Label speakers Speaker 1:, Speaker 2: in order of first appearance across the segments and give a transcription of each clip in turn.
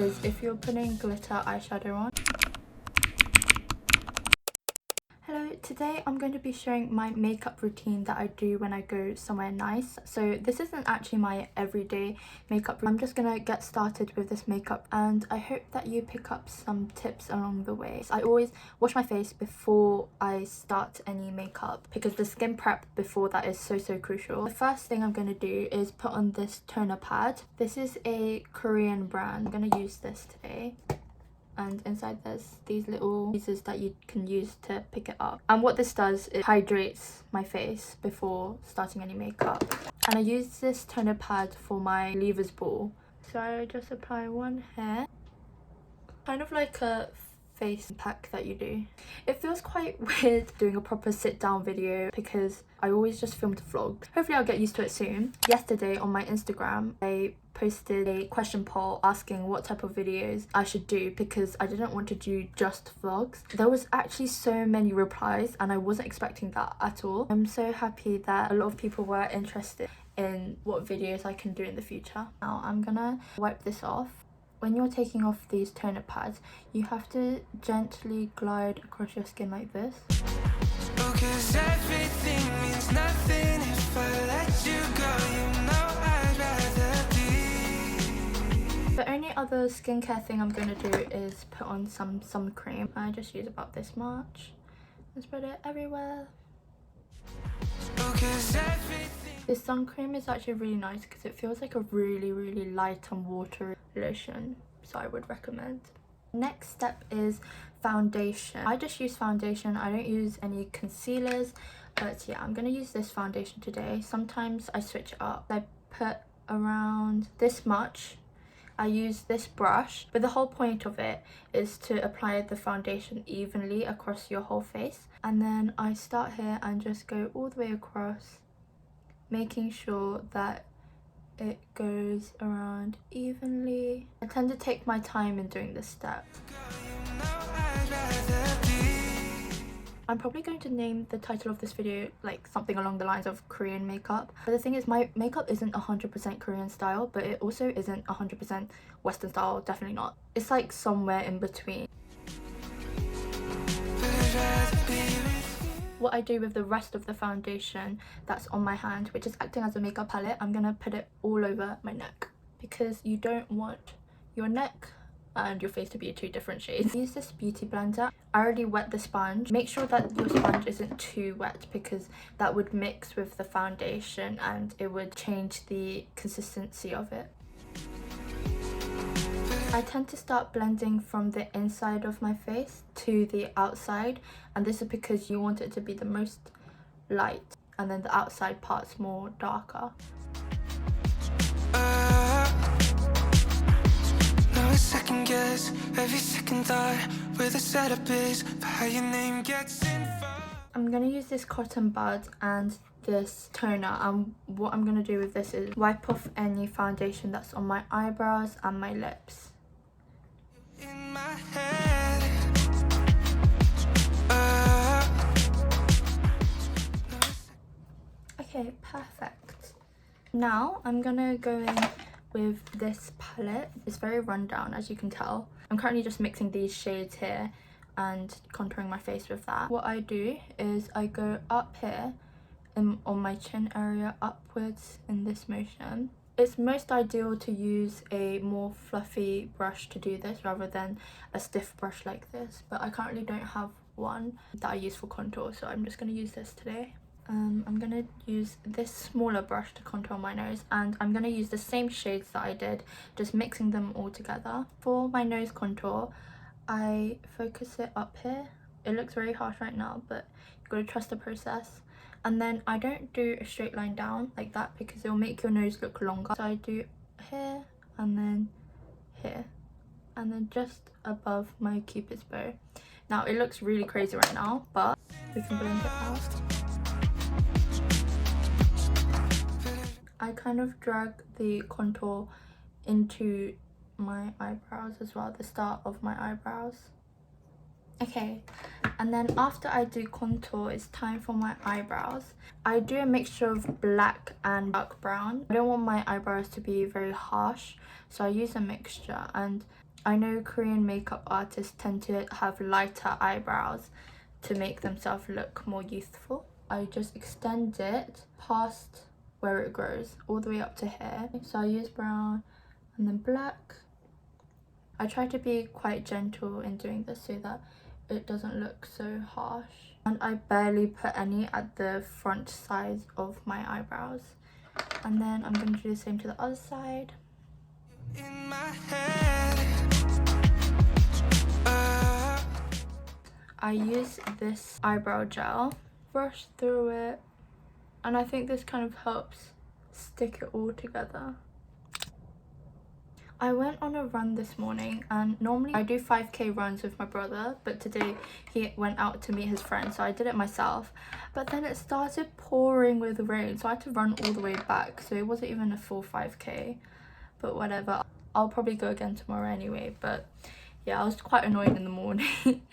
Speaker 1: is if you're putting glitter eyeshadow on. Hello, today I'm going to be showing my makeup routine that I do when I go somewhere nice. So this isn't actually my everyday makeup. I'm just gonna get started with this makeup and I hope that you pick up some tips along the way. I always wash my face before I start any makeup because the skin prep before that is so crucial. The first thing I'm gonna do is put on this toner pad. This is a Korean brand. I'm gonna use this today. And inside there's these little pieces that you can use to pick it up, and what this does is hydrates my face before starting any makeup. And I use this toner pad for my lever's ball, so I just apply one here, kind of like a face pack that you do. It feels quite weird doing a proper sit down video because I always just filmed a vlog. Hopefully I'll get used to it soon. Yesterday on my Instagram I posted a question poll asking what type of videos I should do because I didn't want to do just vlogs. There was actually so many replies and I wasn't expecting that at all. I'm so happy that a lot of people were interested in what videos I can do in the future. Now I'm gonna wipe this off. When you're taking off these toner pads, you have to gently glide across your skin like this. Because everything means nothing if I let you go, you know I'd rather be. The only other skincare thing I'm going to do is put on some sun cream. I just use about this much and spread it everywhere. This sun cream is actually really nice because it feels like a really light and watery lotion, so I would recommend. Next step is foundation. I just use foundation. I don't use any concealers, but yeah, I'm gonna use this foundation today. Sometimes I switch it up. I put around this much. I use this brush, but the whole point of it is to apply the foundation evenly across your whole face, and then I start here and just go all the way across, making sure that it goes around evenly. I tend to take my time in doing this step. I'm probably going to name the title of this video like something along the lines of Korean makeup. But the thing is, my makeup isn't 100% Korean style, but it also isn't 100% Western style, definitely not. It's like somewhere in between. What I do with the rest of the foundation that's on my hand, which is acting as a makeup palette, I'm gonna put it all over my neck because you don't want your neck and your face to be two different shades. Use this beauty blender. I already wet the sponge. Make sure that your sponge isn't too wet because that would mix with the foundation and it would change the consistency of it. I tend to start blending from the inside of my face to the outside, and this is because you want it to be the most light and then the outside part's more darker. Second guess every second thought where the setup is for how your name gets involved. I'm gonna use this cotton bud and this toner, and what I'm gonna do with this is wipe off any foundation that's on my eyebrows and my lips. In my head. Okay, perfect. Now I'm gonna go in with this palette. It's very rundown, as you can tell. I'm currently just mixing these shades here and contouring my face with that. What I do is I go up here on my chin area upwards in this motion. It's most ideal to use a more fluffy brush to do this rather than a stiff brush like this, but I currently don't have one that I use for contour, so I'm just going to use this today. I'm going to use this smaller brush to contour my nose, and I'm going to use the same shades that I did, just mixing them all together. For my nose contour, I focus it up here. It looks very harsh right now, but you've got to trust the process. And then I don't do a straight line down like that because it'll make your nose look longer. So I do here and then here and then just above my cupid's bow. Now it looks really crazy right now, but we can blend it out. I kind of drag the contour into my eyebrows as well, the start of my eyebrows. Okay, and then after I do contour, it's time for my eyebrows. I do a mixture of black and dark brown. I don't want my eyebrows to be very harsh, so I use a mixture, and I know Korean makeup artists tend to have lighter eyebrows to make themselves look more youthful. I just extend it past where it grows all the way up to here. So I use brown and then black. I try to be quite gentle in doing this so that it doesn't look so harsh. And I barely put any at the front sides of my eyebrows. And then I'm going to do the same to the other side. In my head. I use this eyebrow gel, brush through it, and I think this kind of helps stick it all together. I went on a run this morning, and normally I do 5k runs with my brother, but today he went out to meet his friend, so I did it myself. But then it started pouring with rain, so I had to run all the way back, so it wasn't even a full 5k, but whatever. I'll probably go again tomorrow anyway. But yeah, I was quite annoyed in the morning.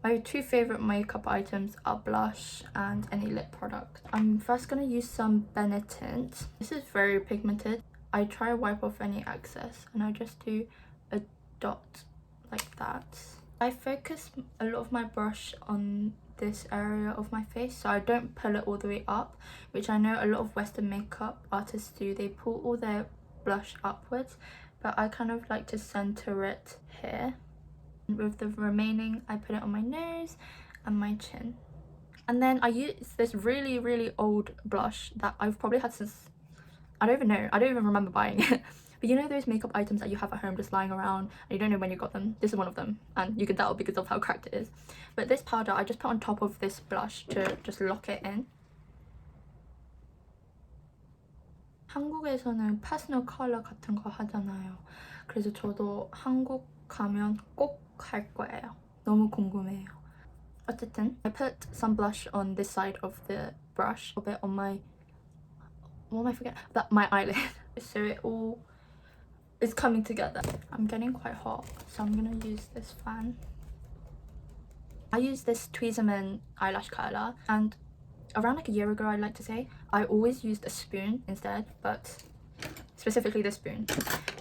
Speaker 1: My two favourite makeup items are blush and any lip product. I'm first going to use some Benetint. This is very pigmented. I try to wipe off any excess and I just do a dot like that. I focus a lot of my brush on this area of my face, so I don't pull it all the way up, which I know a lot of Western makeup artists do. They pull all their blush upwards, but I kind of like to center it here. With the remaining, I put it on my nose and my chin. And then I use this really old blush that I've probably had since, I don't even remember buying it. But you know those makeup items that you have at home just lying around and you don't know when you got them? This is one of them, and you can tell because of how cracked it is. But this powder I just put on top of this blush to just lock it in. 한국에서는 파스텔 컬러 같은 거 하잖아요. 그래서 저도 한국 가면 꼭 할 거예요. 너무 궁금해요. 어쨌든 I put some blush on this side of the brush, a bit on my, what am I forgetting? My eyelid. So it all is coming together. I'm getting quite hot, so I'm gonna use this fan. I use this Tweezerman eyelash curler, and around like a year ago, I'd like to say, I always used a spoon instead, but specifically this spoon,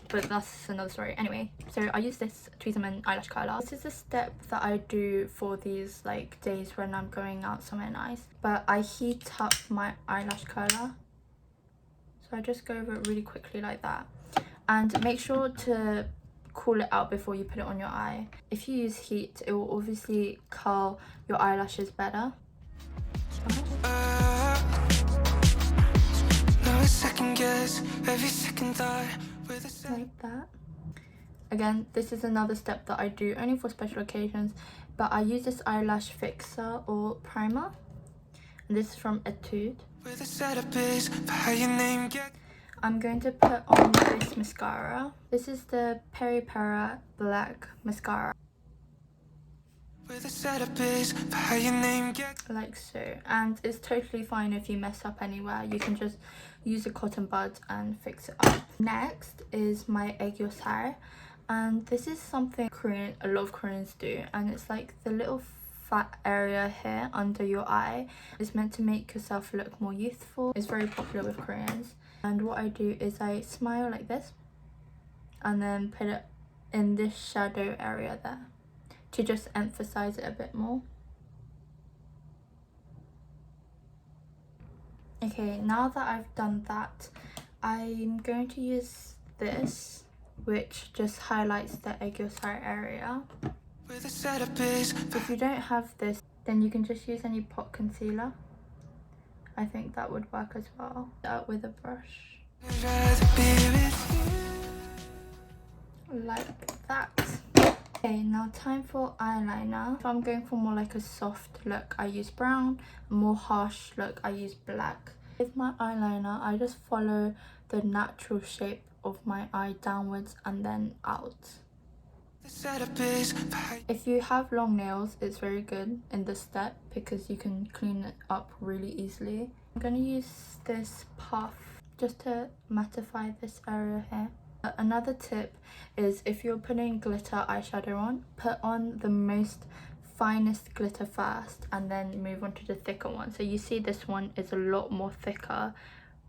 Speaker 1: but that's another story. Anyway, so I use this Tweezerman eyelash curler. This is a step that I do for these like days when I'm going out somewhere nice, but I heat up my eyelash curler, so I just go over it really quickly like that, and make sure to cool it out before you put it on your eye. If you use heat, it will obviously curl your eyelashes better. Like that. Again, this is another step that I do only for special occasions, but I use this eyelash fixer or primer, and this is from Etude. I'm going to put on this mascara. This is the Peri Pera Black Mascara. Like so, and it's totally fine if you mess up anywhere. You can just use a cotton bud and fix it up. Next is my eyeliner, and this is something a lot of Koreans do, and it's like the little fat area here under your eye. It's meant to make yourself look more youthful. It's very popular with Koreans, and what I do is I smile like this and then put it in this shadow area there to just emphasize it a bit more. Okay, now that I've done that, I'm going to use this, which just highlights the eyeliner area. If you don't have this, then you can just use any pot concealer. I think that would work as well. Out with a brush. Like that. Okay, now time for eyeliner. So I'm going for more like a soft look, I use brown. A more harsh look, I use black. With my eyeliner, I just follow the natural shape of my eye downwards and then out. If you have long nails, it's very good in this step because you can clean it up really easily. I'm going to use this puff just to mattify this area here. Another tip is if you're putting glitter eyeshadow on, put on the most finest glitter first and then move on to the thicker one. So you see this one is a lot more thicker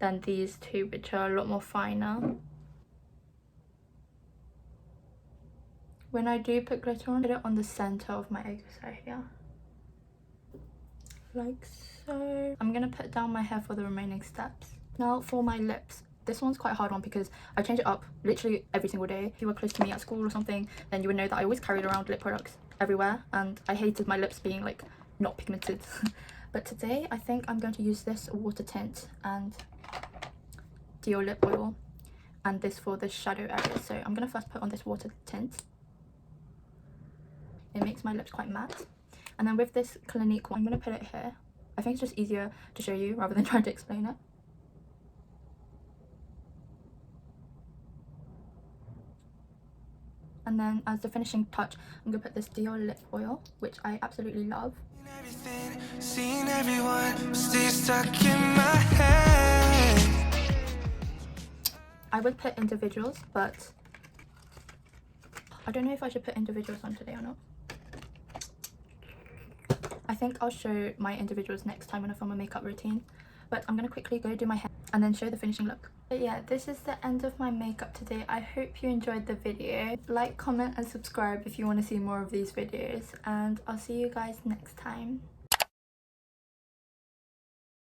Speaker 1: than these two, which are a lot more finer. when I do put glitter on, put it on the center of my eye here, like so. I'm gonna put down my hair for the remaining steps. Now for my lips. This one's quite a hard one because I change it up literally every single day. If you were close to me at school or something, then you would know that I always carried around lip products everywhere, and I hated my lips being like not pigmented. But today I think I'm going to use this water tint and Dior lip oil, and this for the shadow area. So I'm gonna first put on this water tint. It makes my lips quite matte. And then with this Clinique one, I'm gonna put it here. I think it's just easier to show you rather than trying to explain it. And then as the finishing touch, I'm gonna put this Dior lip oil, which I absolutely love. Seeing everyone stay stuck in my head. I would put individuals, but I don't know if I should put individuals on today or not. I think I'll show my individuals next time when I film a makeup routine. But I'm gonna quickly go do my hair and then show the finishing look. But yeah, this is the end of my makeup today. I hope you enjoyed the video. Like, comment and subscribe if you want to see more of these videos, and I'll see you guys next time.